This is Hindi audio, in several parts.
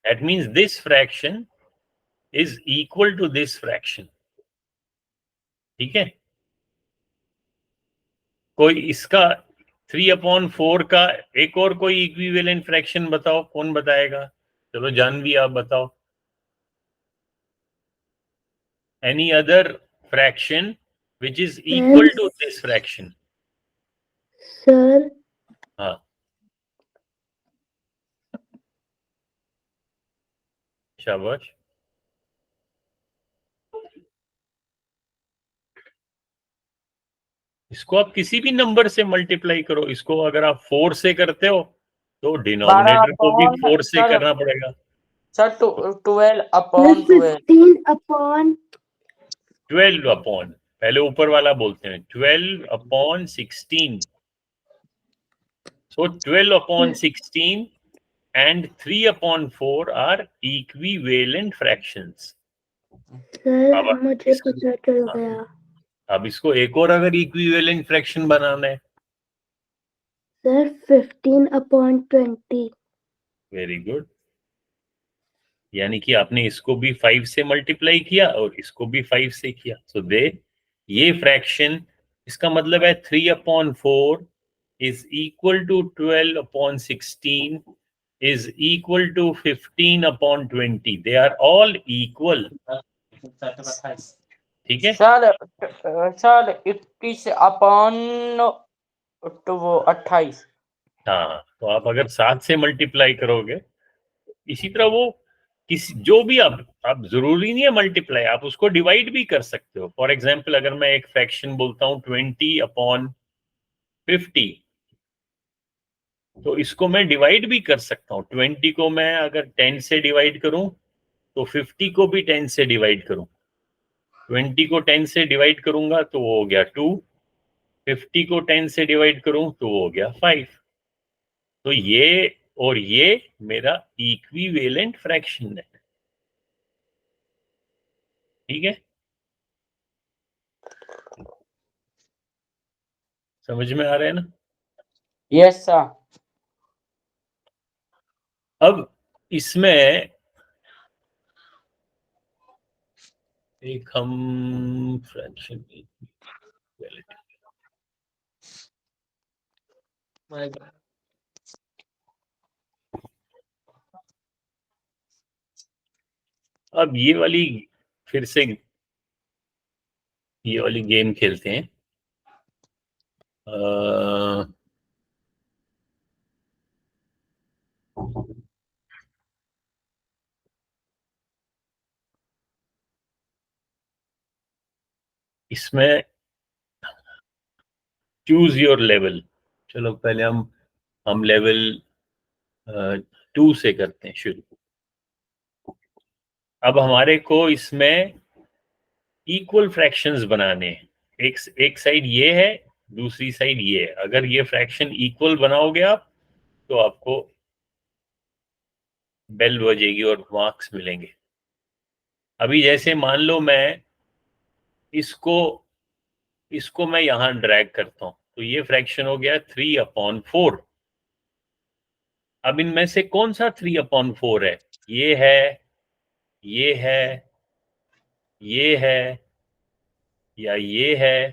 That means this fraction is equal to this fraction. ठीक है, कोई इसका 3/4 का एक और कोई इक्विवेलेंट फ्रैक्शन बताओ, कौन बताएगा? चलो जानवी आप बताओ. Any other fraction which is equal to this fraction? Sir हाँ, शाबाश. इसको आप किसी भी नंबर से मल्टीप्लाई करो. इसको अगर आप 4 से करते हो तो डिनोमिनेटर को भी 4 से करना पड़ेगा. सर 12/12 12 पहले ऊपर वाला बोलते हैं 12/16. So 12/16 and 3/4 are equivalent fractions. Sir मुझे पता चल गया. अब इसको एक और अगर इक्विवेलेंट फ्रैक्शन बनाना है, सर 15/20. Very good. यानी कि आपने इसको भी 5 से मल्टीप्लाई किया और इसको भी 5 से किया. सो दे ये फ्रैक्शन, इसका मतलब है 3/4 is equal to 12/16 is equal to 15/20. They are all equal. ठीक है सर 21/28. हाँ, तो आप अगर 7 से मल्टीप्लाई करोगे, इसी तरह वो किसी जो भी आप जरूरी नहीं है मल्टीप्लाई, आप उसको डिवाइड भी कर सकते हो. फॉर एग्जाम्पल अगर मैं एक फ्रैक्शन बोलता हूँ 20/50, तो इसको मैं डिवाइड भी कर सकता हूँ. 20 को मैं अगर 10 से डिवाइड करूं तो 50 को भी 10 से डिवाइड करूं. 20 को 10 से डिवाइड करूंगा तो वो हो गया 2. 50 को 10 से डिवाइड करूं तो वो हो गया 5. तो ये और ये मेरा इक्विवेलेंट फ्रैक्शन है. ठीक है, समझ में आ रहा है ना? Yes sir. अब इसमें एक हम फ्रैक्शन अब ये वाली फिर से ये वाली गेम खेलते हैं. इसमें चूज योर लेवल. चलो पहले हम लेवल 2 से करते हैं शुरू. अब हमारे को इसमें इक्वल फ्रैक्शंस बनाने हैं. एक साइड ये है, दूसरी साइड ये है. अगर ये फ्रैक्शन इक्वल बनाओगे आप तो आपको बेल बजेगी और मार्क्स मिलेंगे. अभी जैसे मान लो मैं इसको मैं यहां ड्रैग करता हूं तो ये फ्रैक्शन हो गया 3/4. अब इनमें से कौन सा 3/4 है? ये है, ये है, ये है या ये है?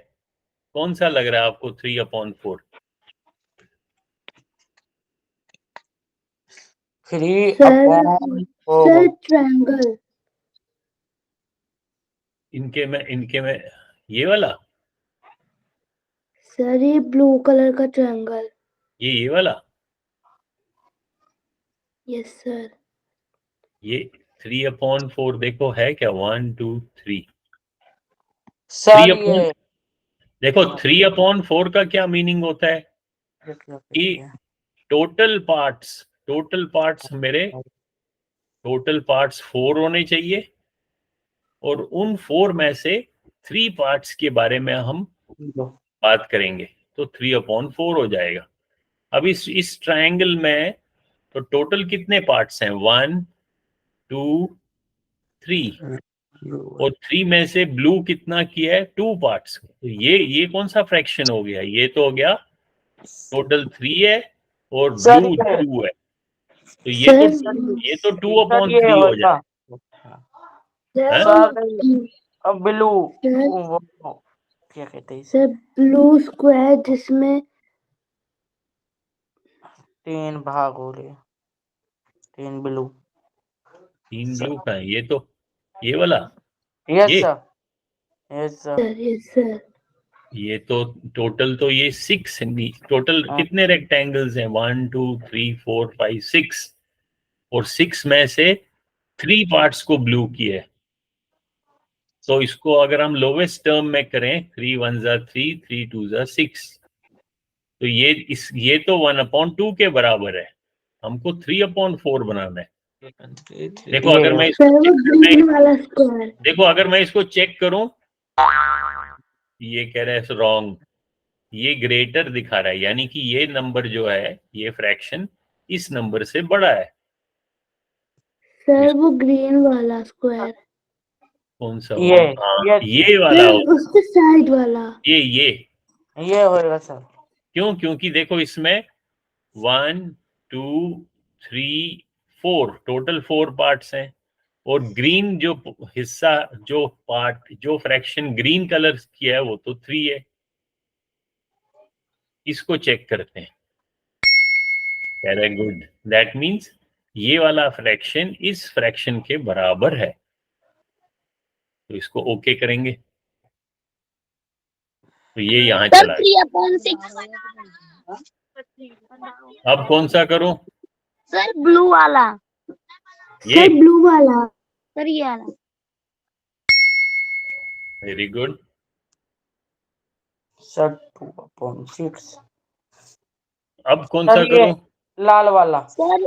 कौन सा लग रहा है आपको 3/4? 3/4. ट्रायंगल. इनके में ये वाला, सर ये ब्लू कलर का ट्रायंगल. ये वाला, यस सर. ये 3/4 देखो है क्या? 1 2 3. सर ये देखो 3/4 का क्या मीनिंग होता है कि टोटल पार्ट्स मेरे टोटल पार्ट्स 4 होने चाहिए और उन 4 में से 3 पार्ट्स के बारे में हम बात करेंगे तो 3/4 हो जाएगा. अब इस ट्रायंगल में तो टोटल कितने पार्ट्स हैं? 1 2 3 और 3 में से ब्लू कितना किया है? 2 पार्ट्स. तो ये कौन सा फ्रैक्शन हो गया? ये तो हो गया टोटल 3 है और ब्लू 2 है. तो ये तो सर 2 अपॉन ये 3 हो होता जाए। सर ब्लू सर क्या कहते हैं इसे? सर ब्लू स्क्वायर जिसमें 3 भाग हो रहे, 3 ब्लू। 3 ब्लू का है, ये तो ये वाला, यस ये sir, yes sir. Sir yes sir ये तो टोटल तो ये 6 टोटल कितने रेक्टेंगल्स हैं? 1 2 3 4 5 6, और 6 में से 3 पार्ट्स को ब्लू किए। तो इसको अगर हम लोवेस्ट टर्म में करें, 3 1 जा 3 3 2 जा 6, तो ये तो 1/2 के बराबर है। हमको 3/4 बनाना है। देखो ये अगर मैं सर वो ग्रीन वाला स्क्वायर देखो अगर मैं इसको चेक करूं, ये कह रहा है रॉन्ग, ये ग्रेटर दिखा रहा है, यानी कि ये नंबर जो है, ये फ्रैक्शन इस नंबर से बड़ा है। सर वो ग्रीन वाला स्क्वायर कौन सा? ये हाँ, ये वाला सर उसके साइड वाला ये होएगा सर। क्यों? क्योंकि देखो इसमें 1 2 3 4 टोटल 4 पार्ट्स हैं, और ग्रीन जो हिस्सा, जो पार्ट, जो फ्रैक्शन ग्रीन कलर की है, वो तो 3 है। इसको चेक करते हैं। वेरी गुड, दैट मीन्स ये वाला फ्रैक्शन इस फ्रैक्शन के बराबर है, तो इसको ओके करेंगे। तो ये यहाँ चला गया। 3/6 अब कौन सा करूं? सर ब्लू वाला, ये सर ब्लू वाला सर ये वाला। Very good. सर 2/6 अब कौन सर सा ये करूं? लाल वाला। सर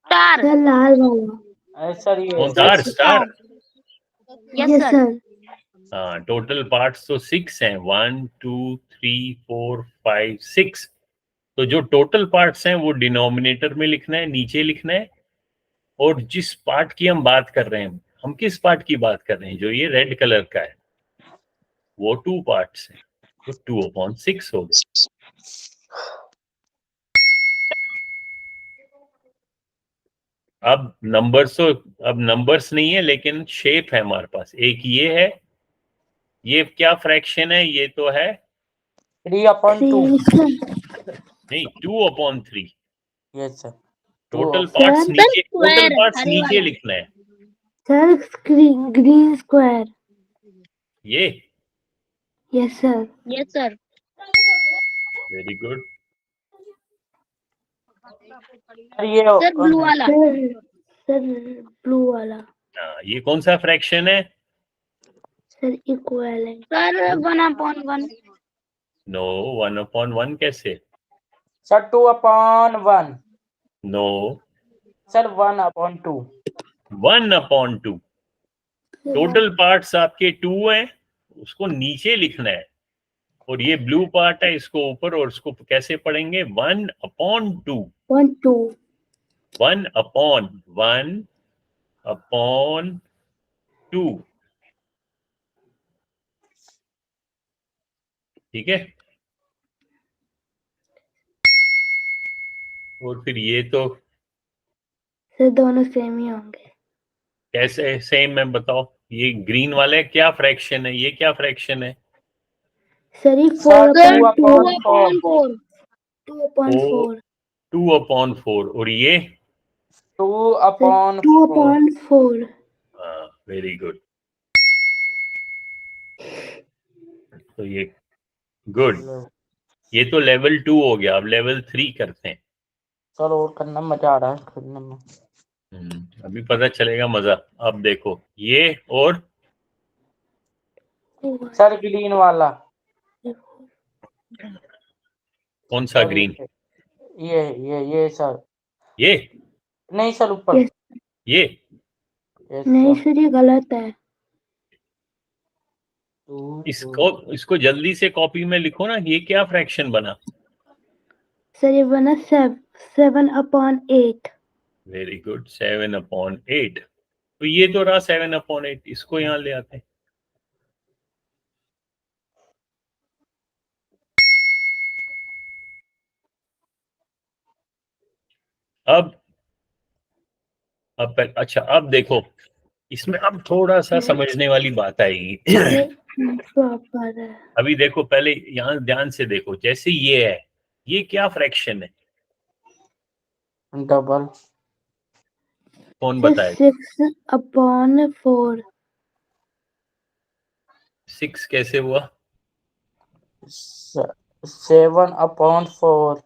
स्टार, सर लाल वाला सर ये कौन सा? Star. Yes yes sir. Sir हाँ, टोटल पार्ट्स तो 6 हैं, 1 2 3 4 5 6। तो जो टोटल पार्ट्स हैं वो डिनोमिनेटर में लिखना है, नीचे लिखना है। और जिस पार्ट की हम बात कर रहे हैं, हम किस पार्ट की बात कर रहे हैं? जो ये रेड कलर का है, वो 2 पार्ट्स हैं, तो 2/6 हो गया। अब नंबर्स नहीं है, लेकिन शेप है हमारे पास। एक ये है, ये क्या फ्रैक्शन है? ये तो है 3/2। नहीं, 2/3। Yes sir. Total sir parts नीचे, टोटल स्क्वायर पार्ट्स हरे नीचे वाला। लिखना है। सर ग्रीन स्क्वायर ये yes sir yes sir. Very good. Sir ये सर ब्लू वाला। सर ब्लू वाला ये कौन सा फ्रैक्शन है? सर इक्वल है सर 1/1। नो, 1/1 कैसे? Sir 2/1। No, sir 1/2। 1/2। Total parts आपके 2 हैं, उसको नीचे लिखना है। और ये ब्लू पार्ट है, इसको ऊपर, और इसको कैसे पढ़ेंगे? 1/2। 1 2 1/1/2। ठीक है। और फिर ये तो सर दोनों सेम ही होंगे कैसे सेम है? बताओ। ये ग्रीन वाले क्या फ्रैक्शन है? ये क्या फ्रैक्शन है? सर ये सर 4/4 2/4। 2/4 2/4। और ये 2/4। 2/4 हाँ, वेरी गुड। तो ये गुड, ये तो लेवल 2 हो गया। अब लेवल 3 करते हैं। सर और करना मजा आ रहा है खेलने में। अभी पता चलेगा मजा। अब देखो ये, और सर ग्रीन वाला। कौन सा सर ग्रीन? ये सर। ये नहीं सर ऊपर। Yes. ये यस नहीं सर। सर ये गलत है इसको जल्दी से कॉपी में लिखो ना। ये क्या फ्रैक्शन बना? सर ये बना 7/8 वेरी गुड, 7/8। तो ये तो रहा 7/8। इसको यहाँ ले आते हैं। अच्छा अब देखो, इसमें अब थोड़ा सा समझने वाली बात आएगी। प्रॉपर है। अभी देखो, पहले यहाँ ध्यान से देखो, जैसे ये है, ये क्या फ्रैक्शन है? डबल। कौन बताए? 6/4। 6 कैसे हुआ? 7/4।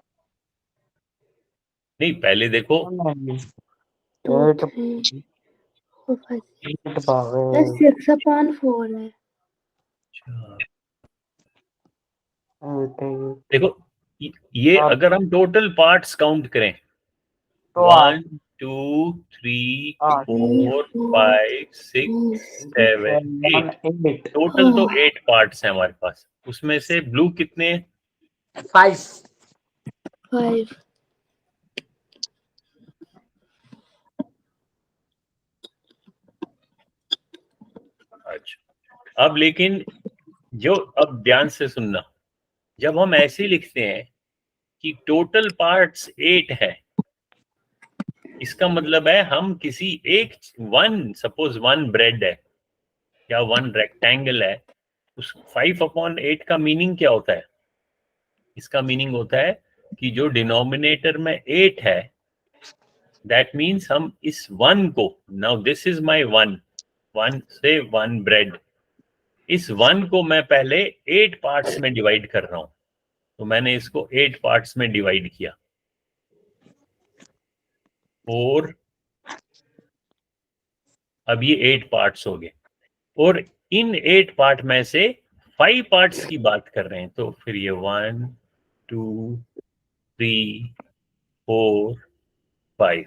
नहीं, पहले देखो। 2 8 3 4 5 भागे। 6/4 है। देखो, ये अगर हम टोटल पार्ट्स काउंट करें, तो 1 2 3 8 4 5 6 7 8, 8 टोटल तो 8 पार्ट्स हैं हमारे पास। उसमें से ब्लू कितने हैं? 5 5 अच्छा, अब लेकिन जो, अब ध्यान से सुनना, जब हम ऐसे लिखते हैं कि टोटल पार्ट्स 8 है, इसका मतलब है हम किसी एक सपोज 1 ब्रेड है या 1 रेक्टेंगल है, उस 5/8 का मीनिंग क्या होता है? इसका मीनिंग होता है कि जो डिनोमिनेटर में 8 है, दैट मीन्स हम इस 1 को, नाउ दिस इज माय 1 से 1 ब्रेड, इस 1 को मैं पहले 8 पार्ट्स में डिवाइड कर रहा हूं। तो मैंने इसको 8 पार्ट्स में डिवाइड किया, 4, अब ये 8 पार्ट्स हो गए, और इन 8 पार्ट में से 5 पार्ट्स की बात कर रहे हैं। तो फिर ये 1 2 3 4 5।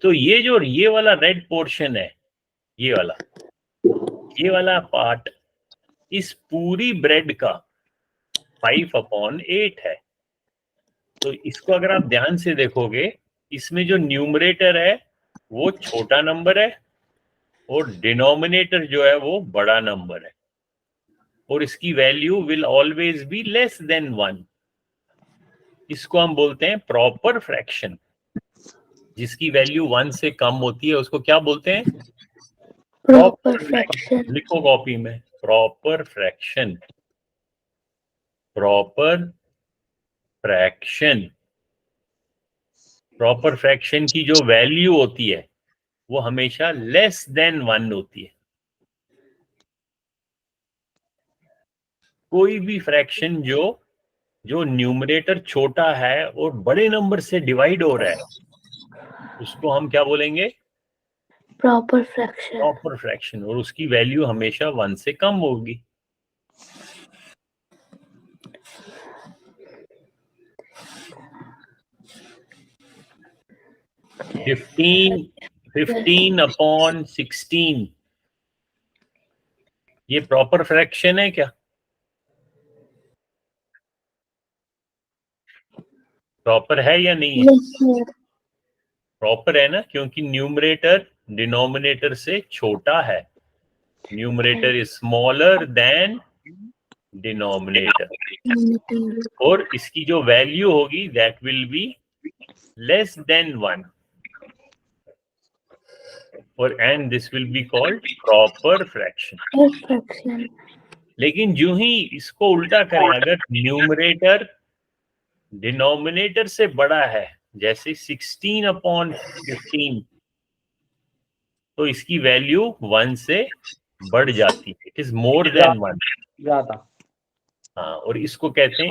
तो ये जो ये वाला रेड पोर्शन है, ये वाला पार्ट इस पूरी ब्रेड का 5/8 है। तो इसको अगर आप ध्यान से देखोगे, इसमें जो न्यूमरेटर है वो छोटा नंबर है, और डिनोमिनेटर जो है वो बड़ा नंबर है, और इसकी value will always be less than 1। इसको हम बोलते हैं प्रॉपर फ्रैक्शन। जिसकी वैल्यू 1 से कम होती है उसको क्या बोलते हैं? Proper fraction. लिखो कॉपी में, proper fraction. Proper fraction, proper fraction की जो वैल्यू होती है वो हमेशा लेस देन 1 होती है। कोई भी फ्रैक्शन जो न्यूमरेटर छोटा है और बड़े नंबर से डिवाइड हो रहा है, उसको हम क्या बोलेंगे? Proper fraction. प्रॉपर फ्रैक्शन, और उसकी वैल्यू हमेशा 1 से कम होगी। फिफ्टीन अपॉन 16, ये प्रॉपर फ्रैक्शन है क्या? प्रॉपर है या नहीं है? Yes sir. प्रॉपर है ना, क्योंकि न्यूमरेटर डिनोमिनेटर से छोटा है। Numerator is smaller than denominator, और इसकी जो वैल्यू होगी that will be less than 1, और and this will be called proper fraction. लेकिन जो ही इसको उल्टा करें, अगर न्यूमरेटर डिनोमिनेटर से बड़ा है, जैसे 16/15, तो इसकी वैल्यू 1 से बढ़ जाती है, इट इज मोर देन 1 ज्यादा। हाँ, और इसको कहते हैं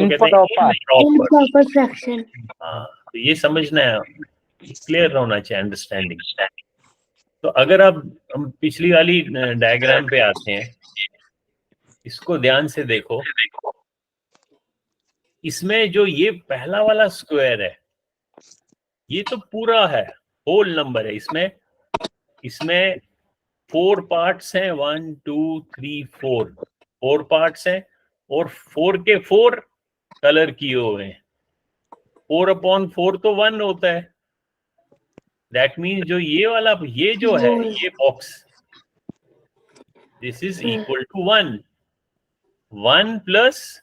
इम्प्रॉपर फ्रैक्शन। हाँ, तो ये समझना है, क्लियर होना चाहिए अंडरस्टैंडिंग। तो अगर अब हम पिछली वाली डायग्राम पे आते हैं, इसको ध्यान से देखो। इसमें जो ये पहला वाला स्क्वायर है, ये तो पूरा है, होल नंबर है। इसमें 4 पार्ट्स हैं, 1 2 3 4 पार्ट्स हैं, और 4 के 4 कलर किए हुए हैं। 4/4 तो 1 होता है। दैट मीन्स जो ये वाला, ये जो है, ये box, this is equal to 1 plus,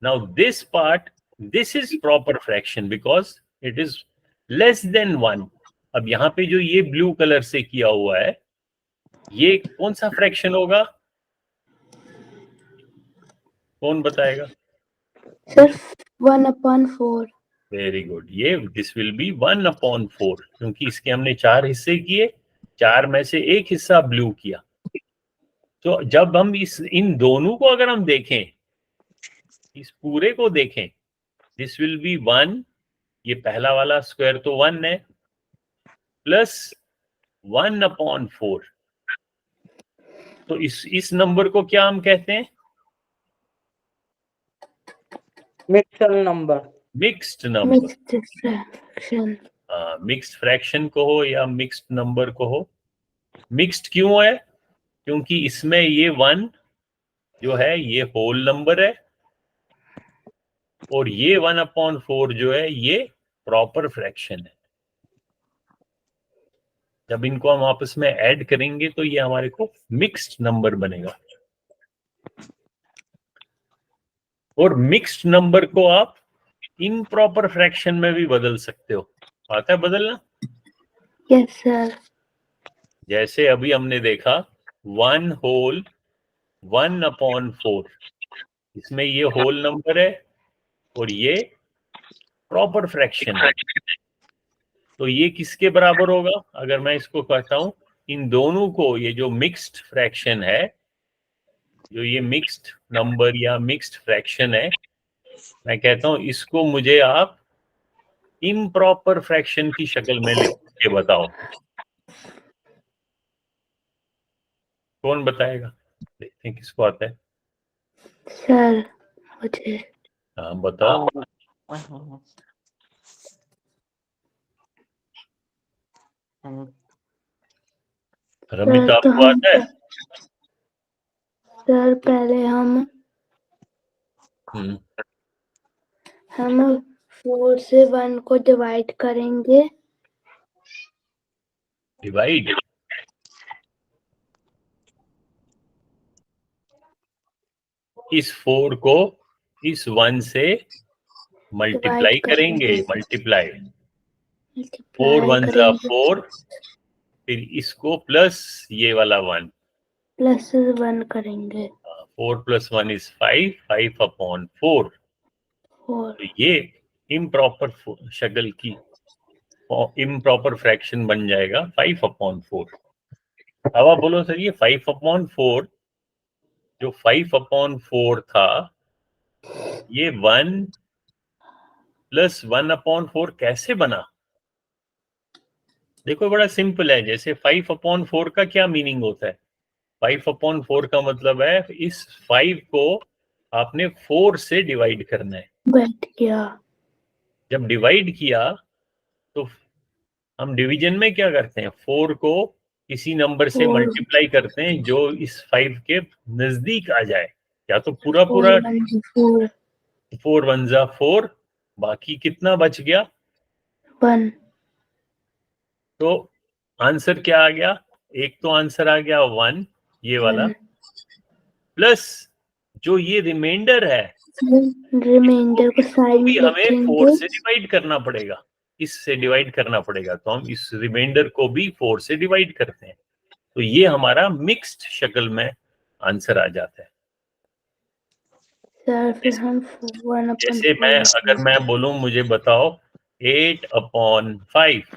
now this part, this is proper fraction because it is less than 1। अब यहाँ पे जो ये ब्लू कलर से किया हुआ है, ये कौन सा फ्रैक्शन होगा? कौन बताएगा? सर 1/4। वेरी गुड, ये दिस विल बी 1/4, क्योंकि इसके हमने 4 हिस्से किए, 4 में से एक हिस्सा ब्लू किया। तो जब हम इन दोनों को अगर हम देखें, इस पूरे को देखें, दिस विल बी 1, ये पहला वाला स्क्वायर तो 1 है, प्लस 1/4। तो इस नंबर को क्या हम कहते हैं? Mixed number. Mixed number. Mixed fraction. Mixed fraction को हो या मिक्स्ड नंबर को हो। मिक्स्ड क्यों है? क्योंकि इसमें ये 1 जो है ये होल नंबर है, और ये 1/4 जो है ये प्रॉपर फ्रैक्शन है। जब इनको हम आपस में ऐड करेंगे तो ये हमारे को मिक्स्ड नंबर बनेगा। और मिक्स्ड नंबर को आप इम्प्रॉपर फ्रैक्शन में भी बदल सकते हो। आता है बदलना? Yes sir. जैसे अभी हमने देखा 1 होल 1/4, इसमें ये होल नंबर है और ये प्रॉपर फ्रैक्शन है। तो ये किसके बराबर होगा? अगर मैं इसको कहता हूं इन दोनों को, ये जो मिक्स्ड फ्रैक्शन है, जो ये मिक्स्ड नंबर या मिक्स्ड फ्रैक्शन है, मैं कहता हूं इसको मुझे आप इम्प्रॉपर फ्रैक्शन की शक्ल में लिख के बताओ। कौन बताएगा? देखते हैं किसको आता है। सर मुझे। हाँ बताओ। रमित सर तो आपको आता है? सर पहले हम 4 से 1 को डिवाइड करेंगे। डिवाइड? इस 4 को इस 1 से मल्टीप्लाई करेंगे। मल्टीप्लाई 4 1 जा 4, फिर इसको प्लस ये वाला 1 प्लस 1 करेंगे। 4 + 1 = 5, 5/4। तो ये इम्प्रॉपर शक्ल की इम्प्रॉपर फ्रैक्शन बन जाएगा 5/4। अब आप बोलो सर ये 5/4 जो 5/4 था, ये 1 + 1/4 कैसे बना? देखो बड़ा सिंपल है। जैसे 5/4 का क्या मीनिंग होता है? 5/4 का मतलब है इस 5 को आपने 4 से डिवाइड करना है। बैठ गया। जब डिवाइड किया तो हम डिवीजन में क्या करते हैं? 4 को किसी नंबर से मल्टीप्लाई करते हैं जो इस 5 के नजदीक आ जाए, या तो पूरा 4 1 जा 4, बाकी कितना बच गया? 1। तो आंसर क्या आ गया? एक तो आंसर आ गया 1 ये वाला, प्लस जो ये रिमाइंडर है, रिमाइंडर को साइड में हमें 4 से डिवाइड करना पड़ेगा, इससे डिवाइड करना पड़ेगा। तो हम इस रिमाइंडर को भी 4 से डिवाइड करते हैं। तो ये हमारा मिक्स्ड शक्ल में आंसर आ जाता है। सर फिर हम 1/4 जैसे अगर मैं बोलूं मुझे बताओ 8/5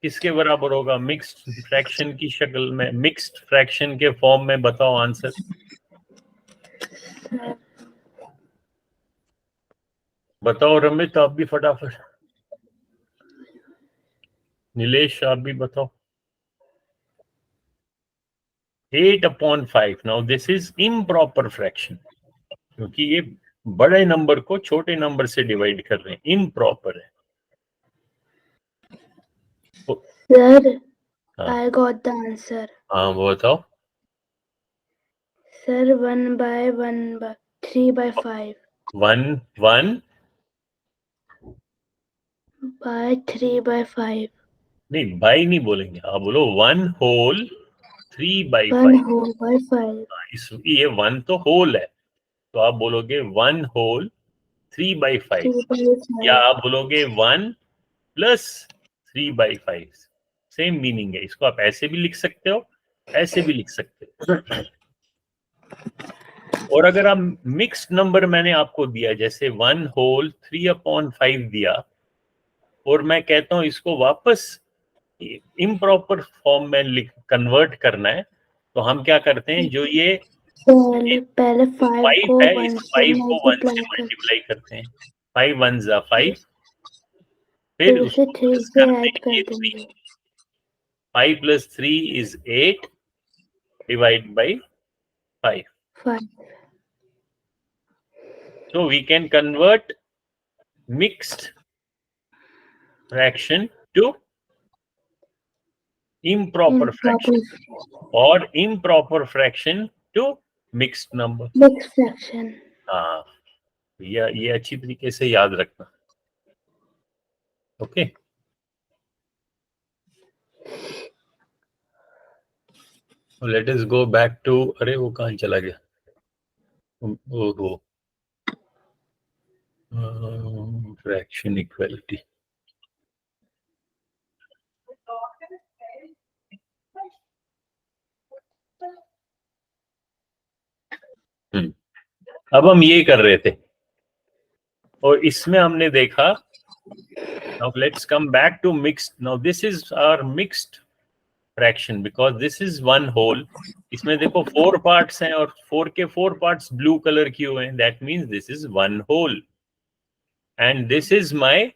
किसके बराबर होगा? मिक्स्ड फ्रैक्शन की शक्ल में, मिक्स्ड फ्रैक्शन के फॉर्म में बताओ आंसर। बताओ रमित, आप भी फटाफट। नीलेश आप भी बताओ। 8/5। Now this is improper fraction, क्योंकि ये बड़े नंबर को छोटे नंबर से डिवाइड कर रहे हैं, इम्प्रॉपर है। Sir I got the answer. हाँ वो बताओ। Sir 3/5 1 1 by 3/5। नहीं, बाई नहीं बोलेंगे, आप बोलो 1 होल 3/5। 1 whole bye 5। ये 1 तो होल है, तो आप बोलोगे 1 होल 3/5, या आप बोलोगे 1 + 3/5, सेम मीनिंग है। इसको आप ऐसे भी लिख सकते हो, ऐसे भी लिख सकते हो। और अगर आप मिक्स्ड नंबर मैंने आपको दिया, जैसे 1 होल 3/5 दिया, और मैं कहता हूं इसको वापस इम्प्रॉपर फॉर्म में कन्वर्ट करना है, तो हम क्या करते हैं, जो ये पहले 5 5 को है, 1 इस से 5 को 1 से मल्टीप्लाई कर, मल्टीप्लाई करते हैं। 5 1 जा 5, फिर फिर उसे उसको 3 प्लस से करते ऐड हैं, कर ये 3, देंगे। 5 + 3 is 8 divided by 5. 5 So we can convert mixed fraction to improper fraction, or improper fraction to mixed number. Mix fraction. हाँ, ये अच्छी तरीके से याद रखना। Okay, let us go back to, अरे वो कहाँ चला गया, वो फ्रैक्शन इक्वलिटी। अब हम ये कर रहे थे, और इसमें हमने देखा, now let's come back to mixed. Now this is our mixed fraction because this is one whole. इसमें देखो 4 parts हैं, और 4 के 4 parts blue color किए हुए हैं, that means this is one whole, and this is my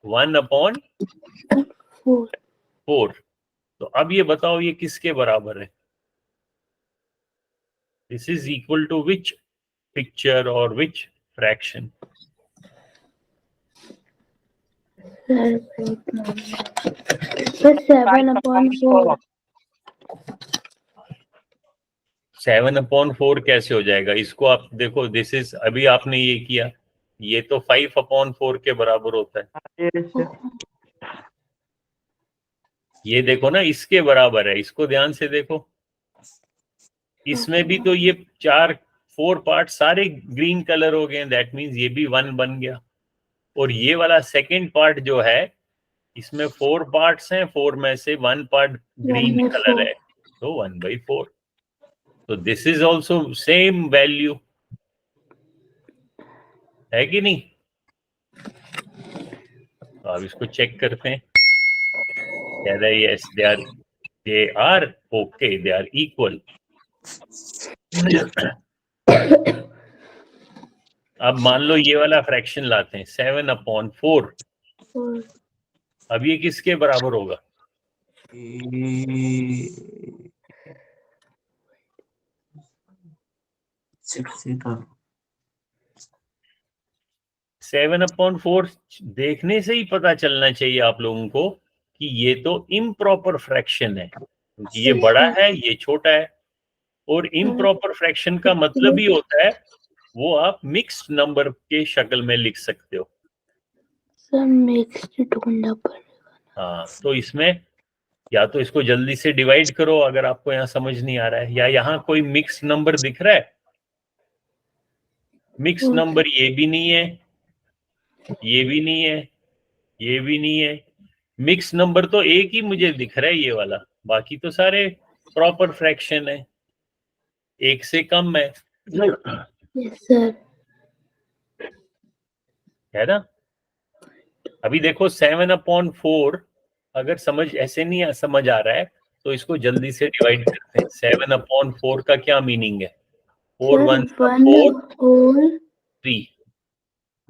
1/4. तो अब ये बताओ ये किसके बराबर है? This is equal to which picture or which fraction? Sir 7/4। 7/4 कैसे हो जाएगा? इसको आप देखो, दिस इज, अभी आपने ये किया, ये तो 5/4 के बराबर होता है। ये देखो ना, इसके बराबर है, इसको ध्यान से देखो, इसमें भी तो ये 4 पार्ट सारे ग्रीन कलर हो गए, दैट मींस ये भी 1 बन गया। और ये वाला सेकंड पार्ट जो है, इसमें 4 पार्ट्स हैं, 4 में से 1 पार्ट ग्रीन कलर है, तो 1/4। तो this is also same value, है कि नहीं? तो अब इसको चेक करते हैं, कह रहे हैं yes they are okay, they are equal. अब मान लो ये वाला फ्रैक्शन लाते हैं 7/4, अब ये किसके बराबर होगा? 7/4 देखने से ही पता चलना चाहिए आप लोगों को कि ये तो इम्प्रॉपर फ्रैक्शन है, क्योंकि ये बड़ा है, ये छोटा है। और इम्प्रॉपर फ्रैक्शन का मतलब ही होता है वो आप मिक्स्ड नंबर के शक्ल में लिख सकते हो। मिक्स्ड ढूंढना पड़ेगा। हाँ, तो इसमें या तो इसको जल्दी से डिवाइड करो अगर आपको यहाँ समझ नहीं आ रहा है, या यहाँ कोई मिक्स नंबर दिख रहा है? मिक्स नंबर ये भी नहीं है, ये भी नहीं है, ये भी नहीं है। मिक्स नंबर तो एक ही मुझे दिख रहा है, ये वाला, बाकी तो सारे प्रॉपर फ्रैक्शन है, एक से कम है। Yes sir. है ना? अभी देखो 7/4, अगर समझ ऐसे नहीं समझ आ रहा है तो इसको जल्दी से डिवाइड करते हैं। 7/4 का क्या मीनिंग है? 4 1 4 3,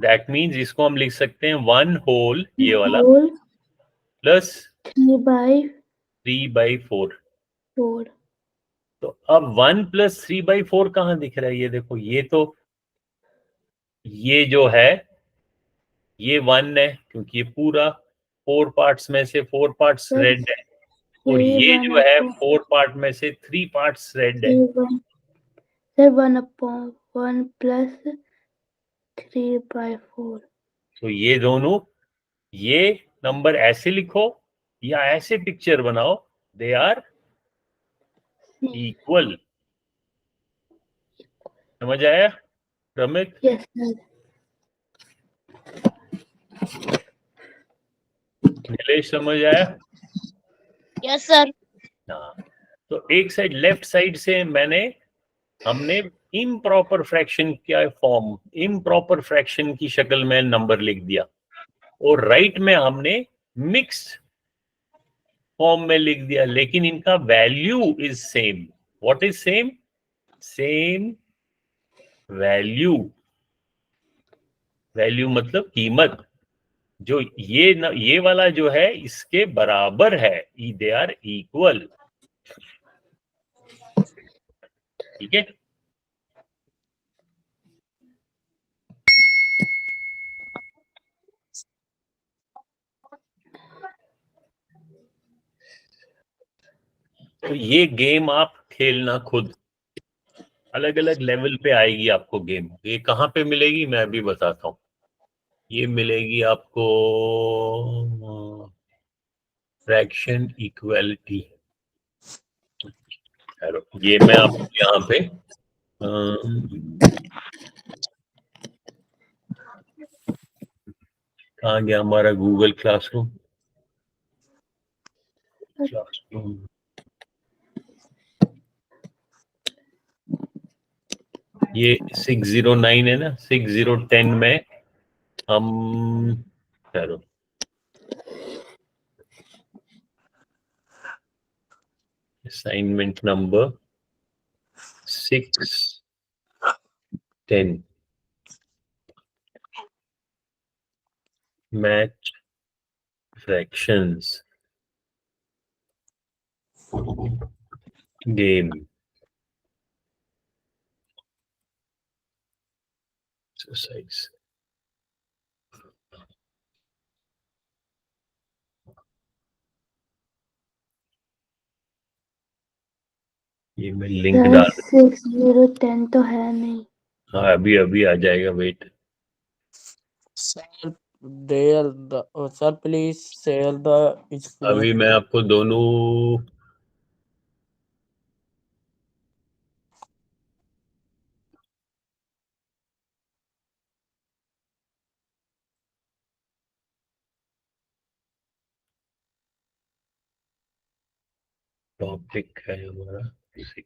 दैट मीन्स इसको हम लिख सकते हैं 1 होल, ये वाला, प्लस 3/4। तो अब 1 + 3/4 कहाँ दिख रहा है? ये देखो, ये तो ये जो है ये 1 है, क्योंकि ये पूरा 4 पार्ट्स में से 4 पार्ट्स रेड है, और ये जो है 4 पार्ट में से 3 पार्ट्स रेड है। सर 1/1 + 3/4। तो ये दोनों, ये नंबर ऐसे लिखो या ऐसे पिक्चर बनाओ, दे आर इक्वल। समझ आया रमित? Yes sir. नीलेश समझ आया? Yes sir. हाँ, तो एक साइड लेफ्ट साइड से हमने इम्प्रॉपर फ्रैक्शन क्या फॉर्म, इम्प्रॉपर फ्रैक्शन की शक्ल में नंबर लिख दिया, और राइट में हमने मिक्स्ड फॉर्म में लिख दिया, लेकिन इनका value is same. What is same? Same value. Value मतलब कीमत। जो ये वाला जो है इसके बराबर है, दे आर इक्वल। ठीक है, तो ये गेम आप खेलना खुद, अलग अलग लेवल पे आएगी आपको गेम। ये कहाँ पे मिलेगी मैं अभी बताता हूँ। ये मिलेगी आपको फ्रैक्शन इक्वलिटी। ये मैं आपको यहाँ पे कहाँ गया हमारा गूगल क्लासरूम? ये 609 है ना, 6010 में हम चलो assignment number 610 match fractions game exercise. ये मैं लिंक सर डाल, 6010 तो है नहीं। हाँ अभी अभी आ जाएगा, wait. Sir sir please share the अभी स्क्रीन। मैं आपको दोनों टॉपिक है हमारा 6।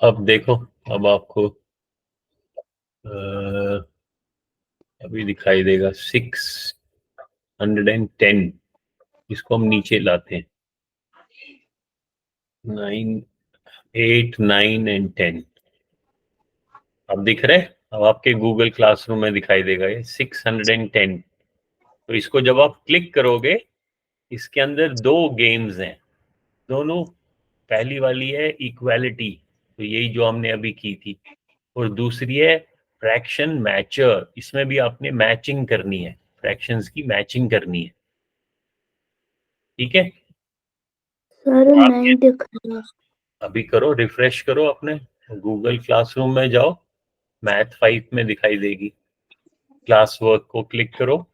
अब देखो, अब आपको अभी दिखाई देगा 610। इसको हम नीचे लाते हैं, 9, 8, 9 एंड 10। अब दिख रहे हैं? अब आपके गूगल क्लासरूम में दिखाई देगा ये 610। तो इसको जब आप क्लिक करोगे, इसके अंदर दो गेम्स हैं दोनों। पहली वाली है इक्वालिटी, तो यही जो हमने अभी की थी, और दूसरी है फ्रैक्शन मैचर। इसमें भी आपने मैचिंग करनी है, फ्रैक्शंस की मैचिंग करनी है। ठीक है, सर आप नहीं दिख रहा। अभी करो, रिफ्रेश करो अपने गूगल क्लासरूम में जाओ, मैथ 5 में दिखाई देगी। क्लास वर्क को क्लिक करो,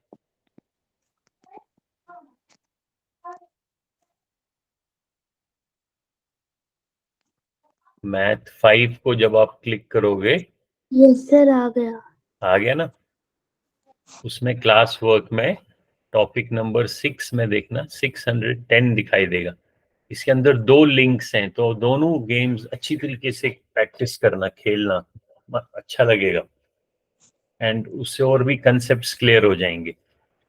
मैथ 5 को जब आप क्लिक करोगे, यस सर आ गया। आ गया ना? उसमें क्लास वर्क में टॉपिक नंबर 6 में देखना 610 दिखाई देगा। इसके अंदर दो लिंक्स हैं, तो दोनों गेम्स अच्छी तरीके से प्रैक्टिस करना, खेलना, अच्छा लगेगा, एंड उससे और भी कंसेप्ट्स क्लियर हो जाएंगे।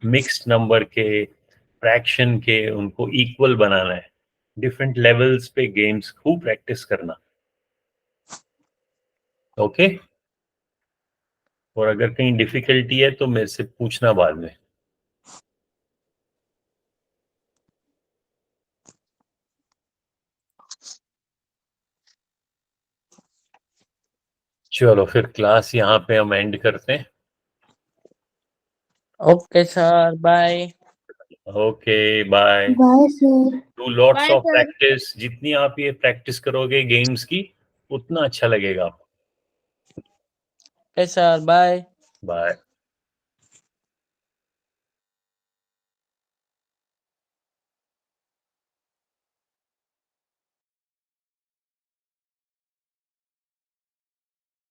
मिक्स्ड नंबर के, फ्रैक्शन के, उनको इक्वल बनाना है। डिफरेंट लेवल्स पे गेम्स खूब प्रैक्टिस करना। ओके, और अगर कहीं डिफिकल्टी है तो मेरे से पूछना बाद में। चलो फिर क्लास यहाँ पे हम एंड करते हैं। Okay sir, bye. Okay bye. Bye sir. Do lots bye of sir. Practice. जितनी आप ये प्रैक्टिस करोगे गेम्स की, उतना अच्छा लगेगा आपको। Okay sir, bye. बाय।